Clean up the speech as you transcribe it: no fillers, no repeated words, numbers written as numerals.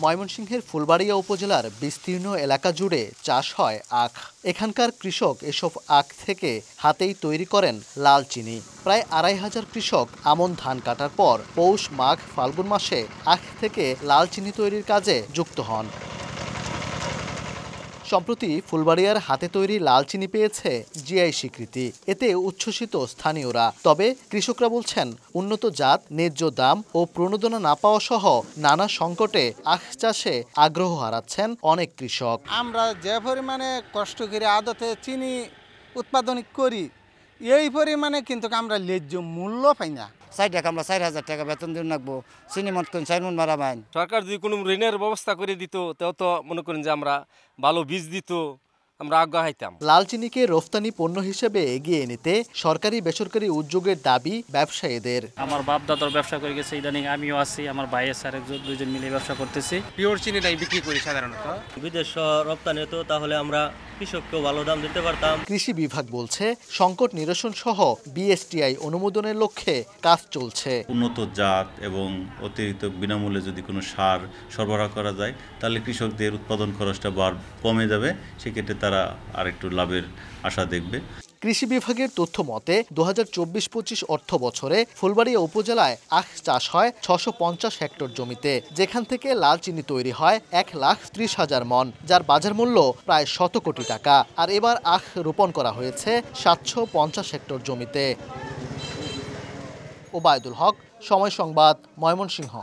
ময়মনসিংহের ফুলবাড়িয়া উপজেলার বিস্তীর্ণ এলাকা জুড়ে চাষ হয় আখ। এখানকার কৃষক এসব আখ থেকে হাতেই তৈরি করেন লাল চিনি। প্রায় ২৫০০ কৃষক আমন ধান কাটার পর পৌষ, মাঘ, ফাল্গুন মাসে আখ থেকে লাল চিনি তৈরির কাজে যুক্ত হন। সম্প্রতি ফুলবাড়িয়ার হাতে তৈরি লাল চিনি পেয়েছে জিআই স্বীকৃতি। এতে উচ্ছ্বসিত স্থানীয়রা। তবে কৃষকরা বলছেন, উন্নত জাত, ন্যায্য দাম ও প্রণোদনা না পাওয়া সহ নানা সংকটে আখ চাষে আগ্রহ হারাচ্ছেন অনেক কৃষক। আমরা যে পরিমাণে কষ্ট করে আদতে চিনি উৎপাদন করি, এই পরিমাণে কিন্তু আমরা ন্যায্য মূল্য পাই না। ৬০ টাকা আমরা ৪,০০০ টাকা বেতন দিন রাখবো, চিনি মত কোন ৪ মণ মারা বাইন। সরকার যদি কোনো ঋণের ব্যবস্থা করে দিত, তাও তো মনে করেন যে আমরা ভালো বীজ দিত, আমরা আগ্রহ হাইতাম। লাল চিনিকে রফতানি পণ্য হিসেবে এগিয়ে নিতে সরকারি বেসরকারি উদ্যোগের দাবি ব্যবসায়ীদের। আমার বাপ দাদার ব্যবসা করে গেছে, ইদানিং আমিও আছি, আমার ভাই আছে, আরেকজন দুইজন মিলে ব্যবসা করতেছি। পিওর চিনিটাই বিক্রি করি সাধারণত। বিদেশ রপ্তানি হতো, তাহলে আমরা কৃষককেও ভালো দাম দিতে পারতাম। কৃষি বিভাগ বলছে, সংকট নিরসন সহ বিএসটিআই অনুমোদনের লক্ষ্যে কাজ চলছে। উন্নত জাত এবং অতিরিক্ত বিনামূল্যে যদি কোনো সার সরবরাহ করা যায়, তাহলে কৃষকদের উৎপাদন খরচটা কমে যাবে। সেক্ষেত্রে তারা আরেকটু লাভের আশা দেখবে। কৃষি বিভাগের তথ্য মতে ২০২৪-২৫ অর্থ বছরে ফুলবাড়িয়া উপজেলায় আখ চাষ হয় ৬৫০ হেক্টর জমিতে, যেখান থেকে লাল চিনি তৈরি হয় ১,৩০,০০০ মণ, যার বাজার মূল্য প্রায় ১০০ কোটি টাকা। আর এবার আখ রোপণ করা হয়েছে ৭৫০ হেক্টর জমিতে। ওবায়দুল হক, সময় সংবাদ, ময়মনসিংহ।